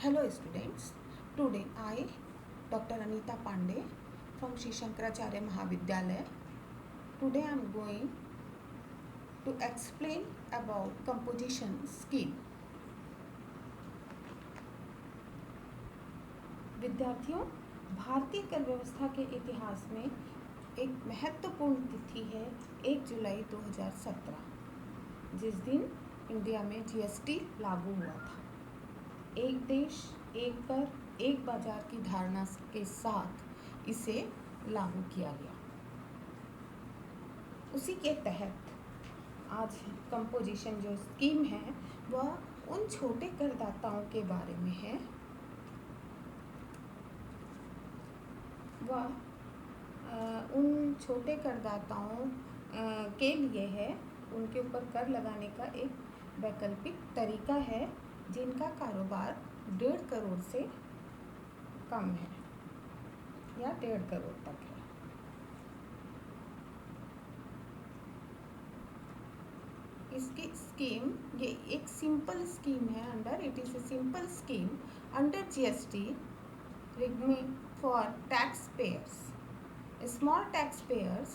Hello students, today I, Dr. Anita Pandey from Shri Shankaracharya Mahavidyalaya. Today I am going to explain about composition scheme. विद्यार्थियों, भारतीय कर व्यवस्था के इतिहास में एक महत्वपूर्ण तिथि है 1 जुलाई 2017, जिस दिन इंडिया में जीएसटी लागू हुआ था। एक देश एक कर एक बाजार की धारणा के साथ इसे लागू किया गया। उसी के तहत आज कंपोजिशन जो स्कीम है वह उन छोटे करदाताओं के बारे में है, वह उन छोटे करदाताओं के लिए है, उनके ऊपर कर लगाने का एक वैकल्पिक तरीका है जिनका कारोबार 1.5 करोड़ से कम है या 1.5 करोड़ तक है। इसकी स्कीम ये एक सिंपल स्कीम है it is a simple scheme under GST regime for tax payers. Small taxpayers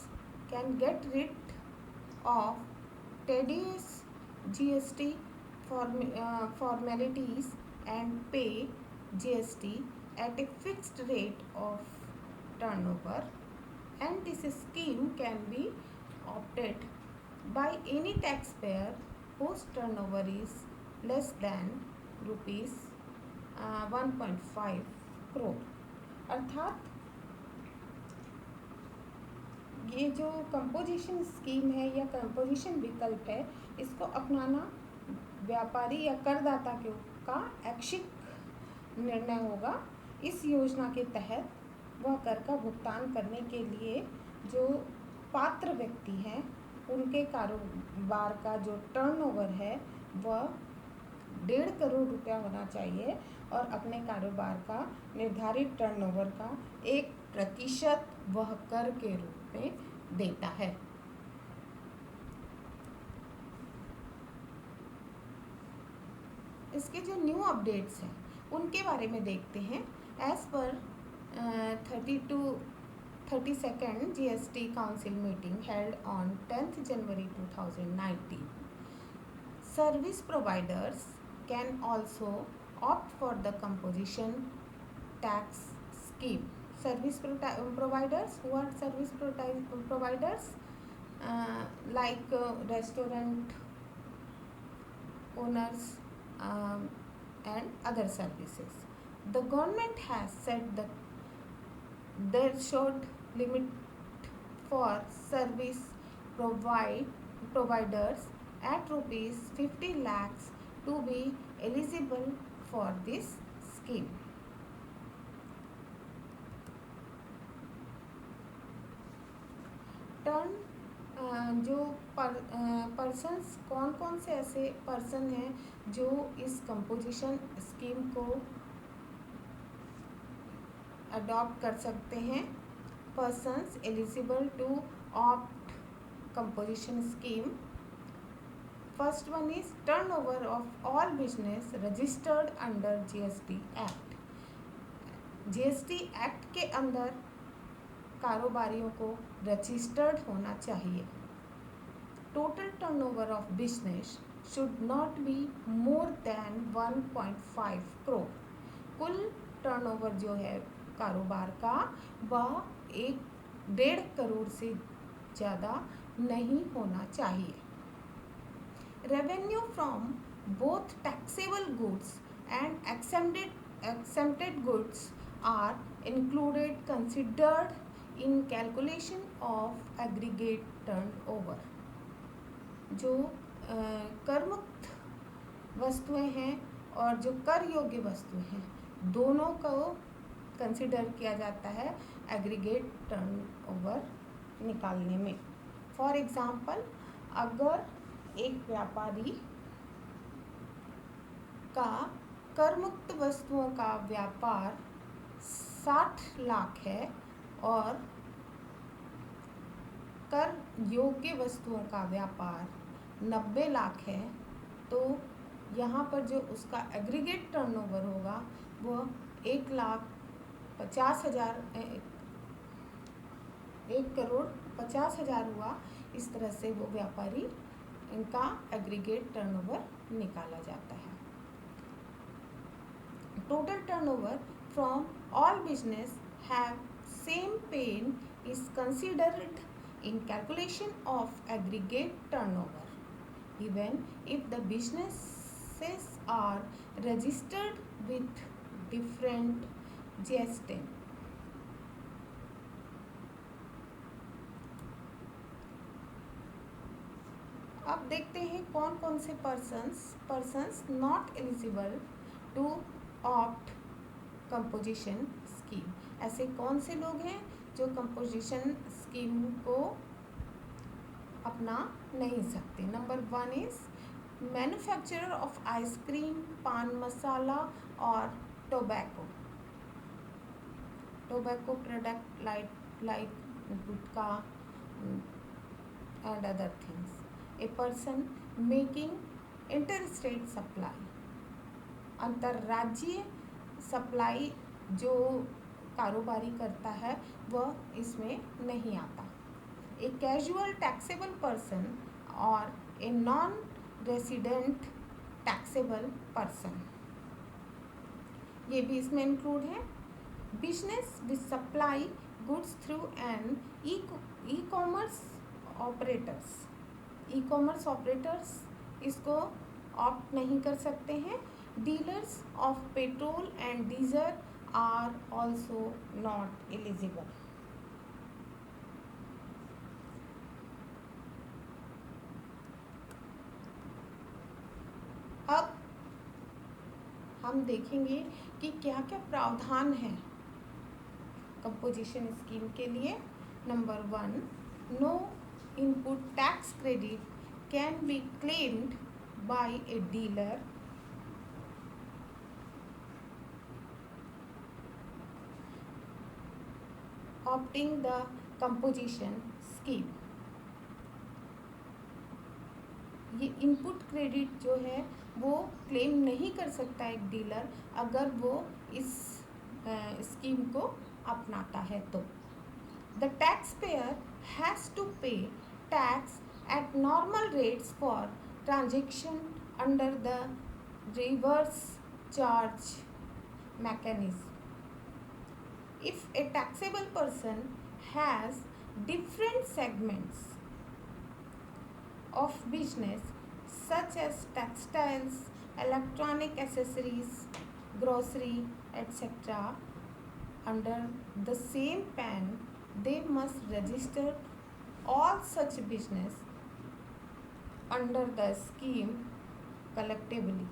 can get rid of tedious GST formalities and pay GST at a fixed rate of turnover, and this scheme can be opted by any taxpayer whose turnover is less than rupees 1.5 crore. अर्थात ये जो composition scheme है या composition विकल्प है, इसको अपनाना व्यापारी या करदाता का ऐच्छिक निर्णय होगा। इस योजना के तहत वह कर का भुगतान करने के लिए जो पात्र व्यक्ति हैं, उनके कारोबार का जो टर्नओवर है वह 1.5 करोड़ रुपया होना चाहिए और अपने कारोबार का निर्धारित टर्नओवर का 1% वह कर के रूप में देता है। इसके जो न्यू अपडेट्स हैं उनके बारे में देखते हैं। As per 32nd GST Council meeting held on 10th January 2019, service providers can also opt for the composition tax scheme. Service providers, who are service providers like restaurant owners and other services. The government has set the threshold limit for service providers at rupees 50 lakhs to be eligible for this scheme. Turn जो persons कौन से ऐसे person हैं जो इस composition scheme को adopt कर सकते हैं. Persons eligible to opt composition scheme. First one is turnover of all business registered under GST act. GST act के अंदर कारोबारियों को रजिस्टर्ड होना चाहिए. Total turnover of business should not be more than 1.5 crore. कुल टर्नओवर जो है कारोबार का वह 1.5 करोड़ से ज़्यादा नहीं होना चाहिए. Revenue from both taxable goods and exempted goods are included considered in calculation of aggregate turnover. जो करमुक्त वस्तुएं हैं और जो कर योग्य वस्तुएं हैं, दोनों को कंसिडर किया जाता है एग्रीगेट टर्नओवर निकालने में. फॉर एग्जांपल, अगर एक व्यापारी का करमुक्त वस्तुओं का व्यापार 60 लाख है और कर योग्य वस्तुओं का व्यापार 90 लाख है, तो यहाँ पर जो उसका एग्रीगेट टर्नओवर होगा वो 1,50,000 1,50,000 हुआ। इस तरह से वो व्यापारी इनका एग्रीगेट टर्नओवर निकाला जाता है। Total turnover from all business have same pan is considered in calculation of aggregate turnover even if the businesses are registered with different GST. अब देखते हैं कौन कौन से persons not eligible to opt composition scheme. ऐसे कौन से लोग हैं जो कंपोजिशन स्कीम को अपना नहीं सकते। Number 1 is manufacturer of ice cream, पान मसाला और tobacco product like gutkha and other things. A person making inter-state supply, अंतर्राज्यीय सप्लाई जो कारोबारी करता है वह इसमें नहीं आता। ए कैजुअल टैक्सेबल पर्सन और a non resident taxable person, ये भी इसमें इंक्लूड है। Business with supply goods through an e commerce operators इसको ऑप्ट नहीं कर सकते हैं। Dealers of petrol and diesel are also not eligible. अब हम देखेंगे कि क्या क्या प्रावधान है कंपोजिशन स्कीम के लिए। Number 1, no input tax credit can be claimed by a dealer opting the composition scheme। ये इनपुट क्रेडिट जो है वो क्लेम नहीं कर सकता एक डीलर अगर वो इस स्कीम को अपनाता है तो। The tax payer has to pay tax at normal rates for transaction under the reverse charge mechanism. If a taxable person has different segments of business such as textiles, electronic accessories, grocery, etc. under the same PAN, they must register all such business under the scheme collectively.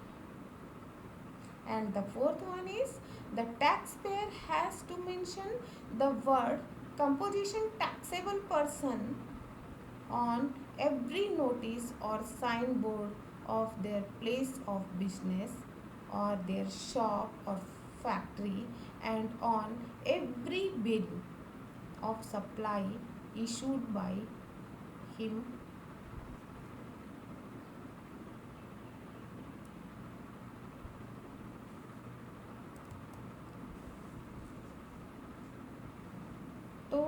And the fourth one is the taxpayer has to mention the word composition taxable person on every notice or signboard of their place of business or their shop or factory and on every bill of supply issued by him तो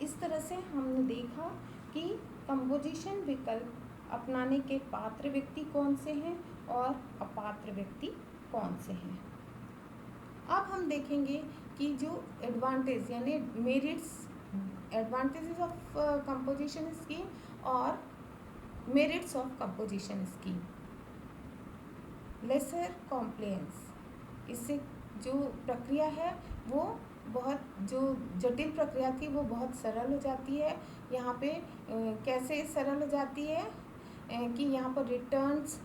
इस तरह से हमने देखा कि composition विकल्प अपनाने के पात्र व्यक्ति कौन से हैं और अपात्र व्यक्ति कौन से हैं। अब हम देखेंगे कि जो एडवांटेज यानी एडवांटेजेस ऑफ कंपोजिशन स्कीम और merits of composition scheme. Lesser compliance, इससे जो प्रक्रिया है वो बहुत जो जटिल प्रक्रिया थी वो बहुत सरल हो जाती है। यहाँ पे कैसे सरल हो जाती है कि यहाँ पर रिटर्न्स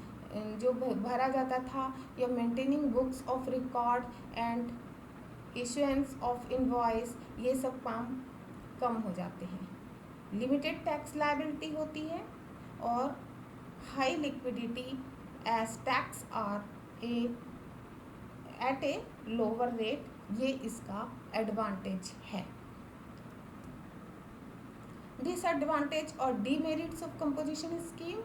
जो भरा जाता था या maintaining books of record and issuance of invoice, ये सब काम कम हो जाते हैं। लिमिटेड टैक्स लायबिलिटी होती है और high liquidity as tax are at a lower rate, ये इसका एडवांटेज है। डिसएडवांटेज और डीमेरिट्स ऑफ कंपोजिशन स्कीम।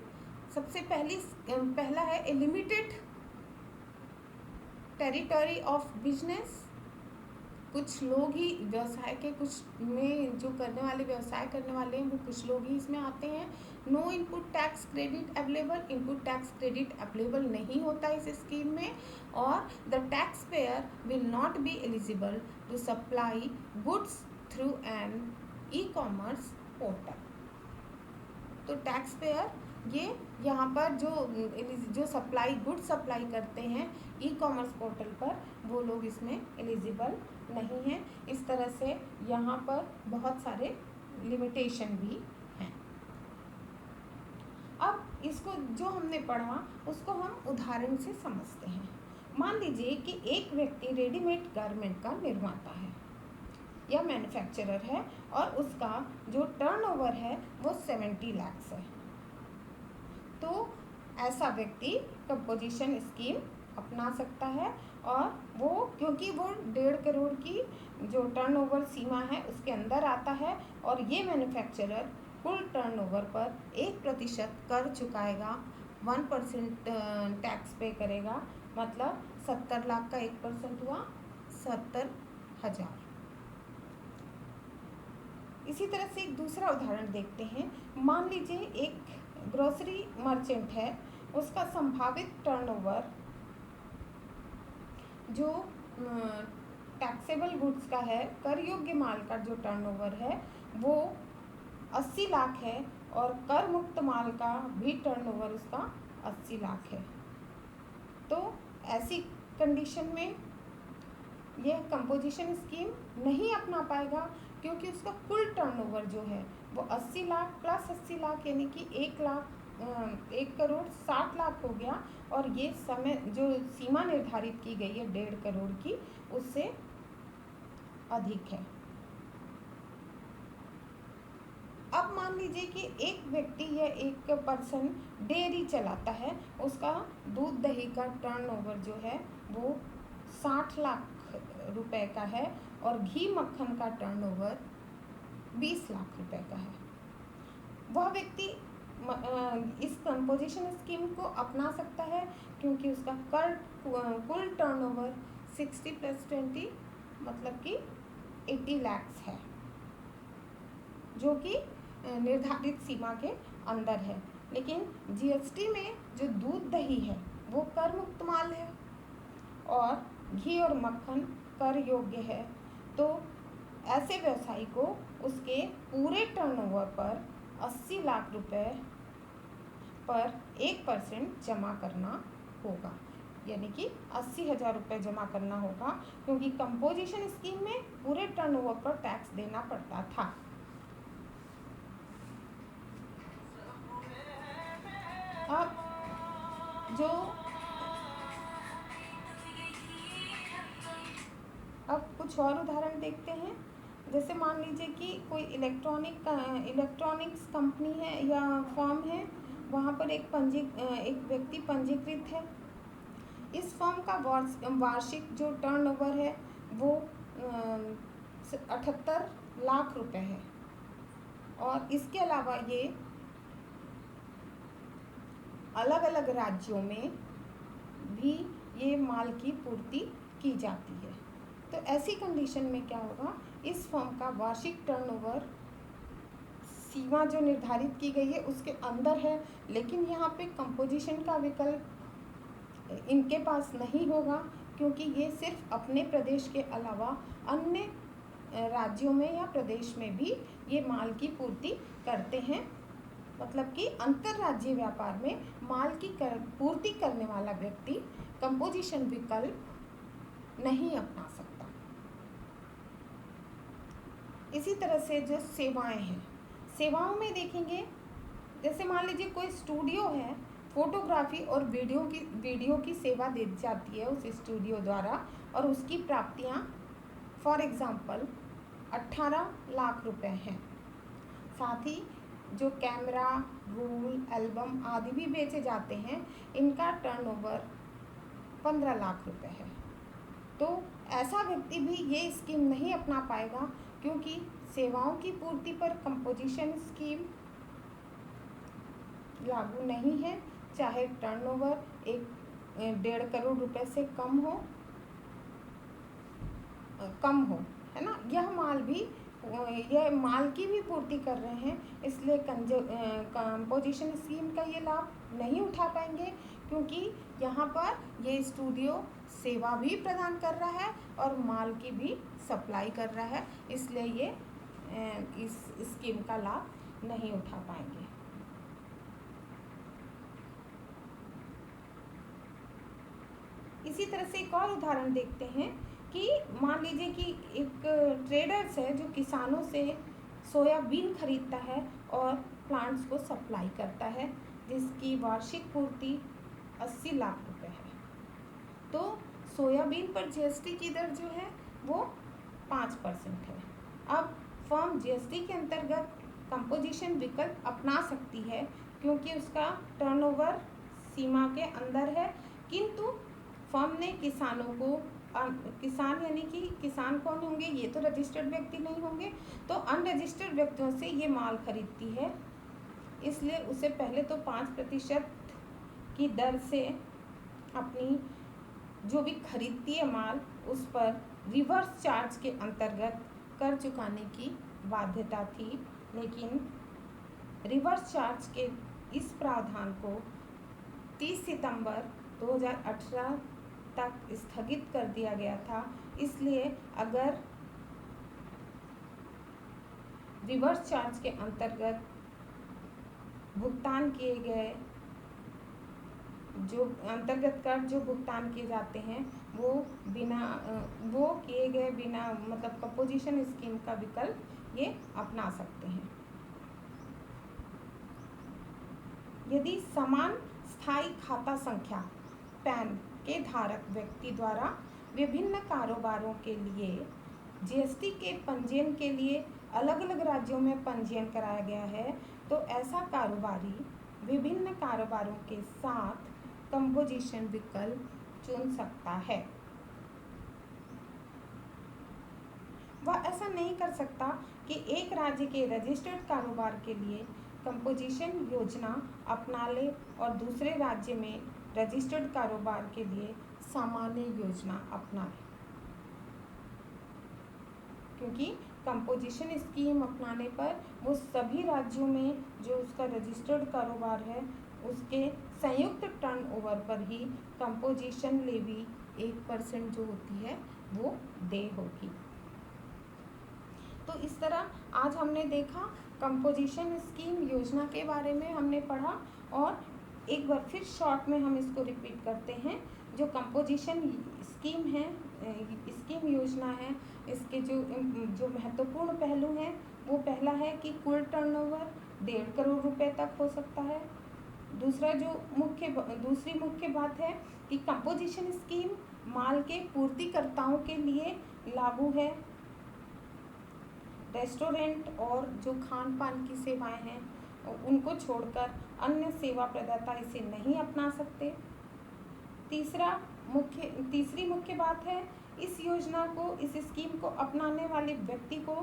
सबसे पहला है ए लिमिटेड टेरिटरी ऑफ बिजनेस, कुछ लोग ही व्यवसाय के, कुछ में जो करने वाले, व्यवसाय करने वाले हैं वो कुछ लोग ही इसमें आते हैं। No input tax credit available, input tax credit available नहीं होता इस स्कीम में। और the tax payer will not be eligible to supply goods through an e commerce portal. तो टैक्स पेयर ये यहाँ पर जो सप्लाई गुड सप्लाई करते हैं ई कॉमर्स पोर्टल पर, वो लोग इसमें एलिजिबल नहीं हैं। इस तरह से यहाँ पर बहुत सारे लिमिटेशन भी हैं। अब इसको जो हमने पढ़ा उसको हम उदाहरण से समझते हैं। मान लीजिए कि एक व्यक्ति रेडीमेड गारमेंट का निर्माता है या मैन्युफैक्चरर है और उसका जो टर्नओवर है वो 70 लाख है। तो ऐसा व्यक्ति कंपोजिशन स्कीम अपना सकता है, और वो क्योंकि वो 1.5 करोड़ की जो टर्नओवर सीमा है उसके अंदर आता है, और ये मैन्युफैक्चरर कुल टर्नओवर पर 1% कर चुकाएगा, 1% टैक्स पे करेगा, मतलब 70 लाख का 1% हुआ 70,000। इसी तरह से एक दूसरा उदाहरण देखते हैं। मान लीजिए एक ग्रोसरी मर्चेंट है, उसका संभावित टर्नओवर जो टैक्सेबल गुड्स का है, कर योग्य माल का जो टर्नओवर है वो 80 लाख है, और कर मुक्त माल का भी टर्नओवर उसका 80 लाख है। तो ऐसी कंडीशन में यह कंपोजिशन स्कीम नहीं अपना पाएगा, क्योंकि उसका कुल टर्नओवर जो है वो 80 लाख प्लस 80 लाख यानी कि 1 करोड़ 60 लाख हो गया, और ये समय जो सीमा निर्धारित की गई है 1.5 करोड़ की, उससे अधिक है। अब मान लीजिए कि एक व्यक्ति या एक पर्सन डेयरी चलाता है, उसका दूध दही का टर्नओवर जो है वो 60 लाख रुपए का है, और घी मक्खन का टर्नओवर 20 लाख रुपए का है। वह व्यक्ति इस कंपोजिशन स्कीम को अपना सकता है, क्योंकि उसका कुल टर्नओवर 60 + 20 मतलब कि 80 लाख है, जो कि निर्धारित सीमा के अंदर है। लेकिन जीएसटी में जो दूध दही है वो कर मुक्त माल है, और घी और मक्खन कर योग्य है। तो ऐसे व्यवसायी को उसके पूरे टर्नओवर पर 80 लाख रुपए पर 1% जमा करना होगा, यानी कि 80,000 रुपये जमा करना होगा, क्योंकि कंपोजिशन स्कीम में पूरे टर्नओवर पर टैक्स देना पड़ता था। अब कुछ और उदाहरण देखते हैं। जैसे मान लीजिए कि कोई इलेक्ट्रॉनिक्स कंपनी है या फर्म है, वहाँ पर एक व्यक्ति पंजीकृत है। इस फर्म का वार्षिक जो टर्नओवर है वो 78 लाख रुपए है, और इसके अलावा ये अलग अलग राज्यों में भी ये माल की पूर्ति की जाती है। तो ऐसी कंडीशन में क्या होगा, इस फर्म का वार्षिक टर्नओवर सीमा जो निर्धारित की गई है उसके अंदर है, लेकिन यहाँ पे कंपोजिशन का विकल्प इनके पास नहीं होगा, क्योंकि ये सिर्फ अपने प्रदेश के अलावा अन्य राज्यों में या प्रदेश में भी ये माल की पूर्ति करते हैं। मतलब कि अंतर्राज्यीय व्यापार में माल की पूर्ति करने वाला व्यक्ति कंपोजिशन विकल्प नहीं अपना सकता। इसी तरह से जो सेवाएं हैं, सेवाओं में देखेंगे, जैसे मान लीजिए कोई स्टूडियो है, फोटोग्राफी और वीडियो की सेवा दी जाती है उस स्टूडियो द्वारा, और उसकी प्राप्तियां फॉर एग्जांपल 18 लाख रुपए हैं। साथ ही जो कैमरा, रोल, एल्बम आदि भी बेचे जाते हैं, इनका टर्नओवर 15 लाख रुपए है। तो ऐसा व्यक्ति भी ये स्कीम नहीं अपना पाएगा, क्योंकि सेवाओं की पूर्ति पर कंपोजिशन स्कीम लागू नहीं है, चाहे टर्नओवर 1.5 करोड़ रुपए से कम हो कम हो, है ना। यह माल की भी पूर्ति कर रहे हैं, इसलिए कंपोजिशन स्कीम का ये लाभ नहीं उठा पाएंगे, क्योंकि यहाँ पर ये स्टूडियो सेवा भी प्रदान कर रहा है और माल की भी सप्लाई कर रहा है, इसलिए ये इस स्कीम का लाभ नहीं उठा पाएंगे। इसी तरह से एक और उदाहरण देखते हैं कि मान लीजिए कि एक ट्रेडर्स है जो किसानों से सोयाबीन खरीदता है और प्लांट्स को सप्लाई करता है, जिसकी वार्षिक पूर्ति 80 लाख रुपए है। तो सोयाबीन पर जीएसटी की दर जो है वो 5% है। अब फर्म जीएसटी के अंतर्गत कंपोजिशन विकल्प अपना सकती है, क्योंकि उसका टर्नओवर सीमा के अंदर है, किंतु फर्म ने किसानों को किसान यानी कि किसान कौन होंगे, ये तो रजिस्टर्ड व्यक्ति नहीं होंगे, तो अनरजिस्टर्ड व्यक्तियों से ये माल खरीदती है, इसलिए उसे पहले तो 5% की दर से अपनी जो भी खरीदती है माल, उस पर रिवर्स चार्ज के अंतर्गत कर चुकाने की बाध्यता थी, लेकिन रिवर्स चार्ज के इस प्रावधान को 30 सितंबर 2018 तक स्थगित कर दिया गया था। इसलिए अगर रिवर्स चार्ज के अंतर्गत भुगतान किए गए जो अंतर्गत कर जो भुगतान किए जाते हैं वो किए गए बिना मतलब कंपोजिशन स्कीम का विकल्प ये अपना सकते हैं। यदि समान स्थायी खाता संख्या पैन के धारक व्यक्ति द्वारा विभिन्न कारोबारों के लिए जीएसटी के पंजीयन के लिए अलग अलग राज्यों में पंजीयन कराया गया है, तो ऐसा कारोबारी विभिन्न कारोबारों के साथ कंपोजिशन विकल्प चुन सकता है। वह ऐसा नहीं कर सकता कि एक राज्य के रजिस्टर्ड कारोबार के लिए कंपोजिशन योजना अपना ले और दूसरे राज्य में रजिस्टर्ड कारोबार के लिए सामान्य योजना अपनाए, क्योंकि कंपोजिशन स्कीम अपनाने पर वो सभी राज्यों में जो उसका रजिस्टर्ड कारोबार है उसके संयुक्त टर्नओवर पर ही कंपोजिशन लेवी 1% जो होती है वो देय होगी। तो इस तरह आज हमने देखा कंपोजिशन स्कीम योजना के बारे में हमने पढ़ा, और एक बार फिर शॉर्ट में हम इसको रिपीट करते हैं। जो कंपोजिशन स्कीम है, स्कीम योजना है, इसके जो महत्वपूर्ण पहलू हैं वो पहला है कि कुल टर्नओवर 1.5 करोड़ रुपए तक हो सकता है। दूसरी मुख्य बात है कि कंपोजिशन स्कीम माल के पूर्तिकर्ताओं के लिए लागू है। रेस्टोरेंट और जो खान पान की सेवाएं हैं उनको छोड़कर अन्य सेवा प्रदाता इसे नहीं अपना सकते। तीसरी मुख्य बात है, इस स्कीम को अपनाने वाले व्यक्ति को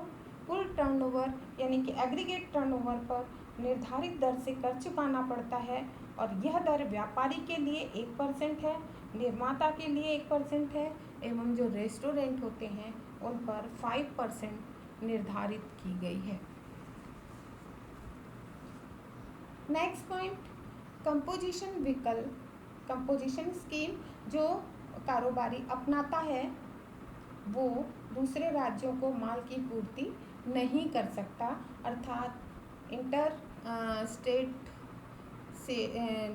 कुल टर्नओवर यानी कि एग्रीगेट टर्नओवर पर निर्धारित दर से कर चुकाना पड़ता है, और यह दर व्यापारी के लिए 1% है, निर्माता के लिए 1% है, एवं जो रेस्टोरेंट होते हैं उन पर 5% निर्धारित की गई है। नेक्स्ट पॉइंट, कंपोजिशन स्कीम जो कारोबारी अपनाता है वो दूसरे राज्यों को माल की पूर्ति नहीं कर सकता, अर्थात इंटर स्टेट से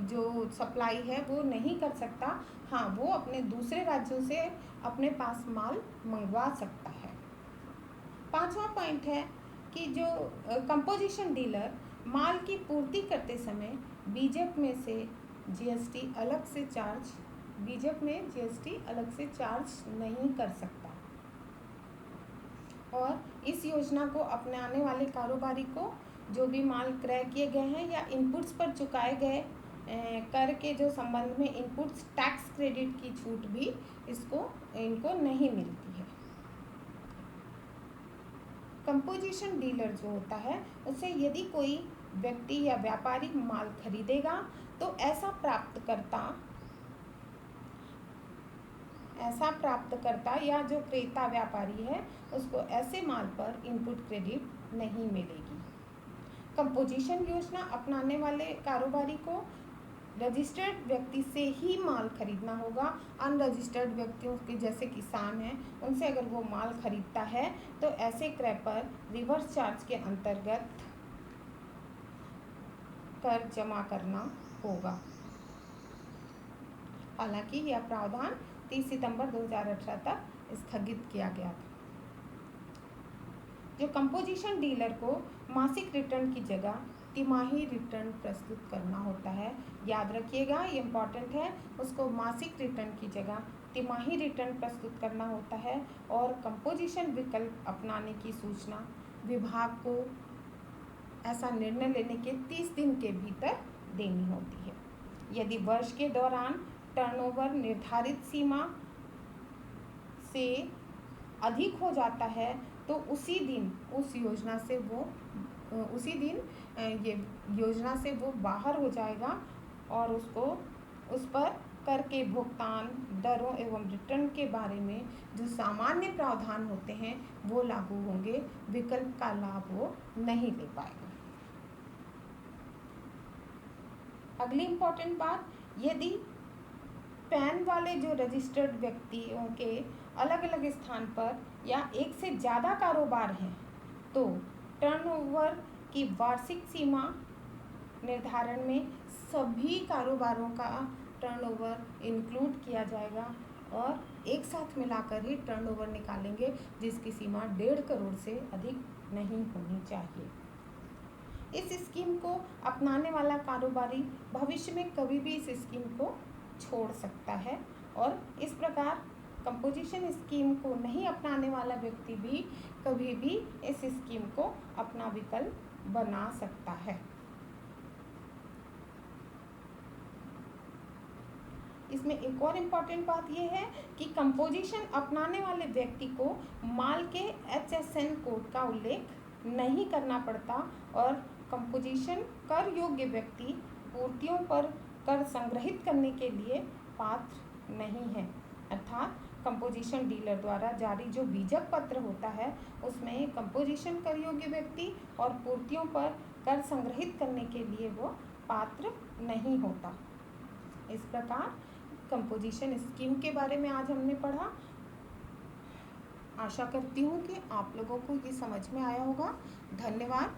जो सप्लाई है वो नहीं कर सकता। हाँ, वो अपने दूसरे राज्यों से अपने पास माल मंगवा सकता है। 5वां पॉइंट है कि जो कंपोजिशन डीलर माल की पूर्ति करते समय बीजेप में जीएसटी अलग से चार्ज नहीं कर सकता, और इस योजना को अपनाने वाले कारोबारी को जो भी माल क्रय किए गए हैं या इनपुट्स पर चुकाए गए कर के जो संबंध में इनपुट्स टैक्स क्रेडिट की छूट भी इनको नहीं मिलती है। कंपोजिशन डीलर जो होता है उसे यदि कोई व्यक्ति या व्यापारी माल खरीदेगा तो ऐसा ऐसा प्राप्तकर्ता या जो क्रेता व्यापारी है उसको ऐसे माल पर इनपुट क्रेडिट नहीं मिलेगी। कंपोजिशन योजना अपनाने वाले कारोबारी को रजिस्टर्ड व्यक्ति से ही माल खरीदना होगा। अनरजिस्टर्ड व्यक्तियों के जैसे किसान हैं उनसे अगर वो माल खरीदता है तो ऐसे क्रय पर रिवर्स चार्ज के अंतर्गत कर जमा करना होगा। हालांकि यह प्रावधान 30 सितंबर 2018 तक स्थगित किया गया था। जो कंपोजिशन डीलर को मासिक रिटर्न की जगह तिमाही रिटर्न प्रस्तुत करना होता है, याद रखिएगा ये इम्पॉर्टेंट है, उसको मासिक रिटर्न की जगह तिमाही रिटर्न प्रस्तुत करना होता है और कंपोजिशन विकल्प अपनाने की सूचना विभाग को ऐसा निर्णय लेने के 30 दिन के भीतर देनी होती है। यदि वर्ष के दौरान टर्नओवर निर्धारित सीमा से अधिक हो जाता है तो उसी दिन ये योजना से वो बाहर हो जाएगा और उसको उस पर कर के भुगतान दरों एवं रिटर्न के बारे में जो सामान्य प्रावधान होते हैं वो लागू होंगे, विकल्प का लाभ वो नहीं ले पाएगा। अगली इम्पोर्टेंट बात, यदि पैन वाले जो रजिस्टर्ड व्यक्तियों के अलग अलग स्थान पर या एक से ज़्यादा कारोबार हैं तो टर्नओवर की वार्षिक सीमा निर्धारण में सभी कारोबारों का टर्नओवर इंक्लूड किया जाएगा और एक साथ मिलाकर ही टर्नओवर निकालेंगे जिसकी सीमा 1.5 करोड़ से अधिक नहीं होनी चाहिए। इस स्कीम को अपनाने वाला कारोबारी भविष्य में कभी भी इस स्कीम को छोड़ सकता है और इस प्रकार कंपोजिशन स्कीम को नहीं अपनाने वाला व्यक्ति भी कभी भी इस स्कीम को अपना विकल्प बना सकता है। इसमें एक और इम्पॉर्टेंट बात यह है कि कंपोजिशन अपनाने वाले व्यक्ति को माल के HSN कोड का उल्लेख नहीं करना पड़ता और कंपोजिशन कर योग्य व्यक्ति पूर्तियों पर कर संग्रहित करने के लिए पात्र नहीं है। अर्थात कंपोजिशन डीलर द्वारा जारी जो बीजक पत्र होता है उसमें कंपोजिशन कर योग्य व्यक्ति और पूर्तियों पर कर संग्रहित करने के लिए वो पात्र नहीं होता। इस प्रकार कंपोजिशन स्कीम के बारे में आज हमने पढ़ा। आशा करती हूँ कि आप लोगों को ये समझ में आया होगा। धन्यवाद।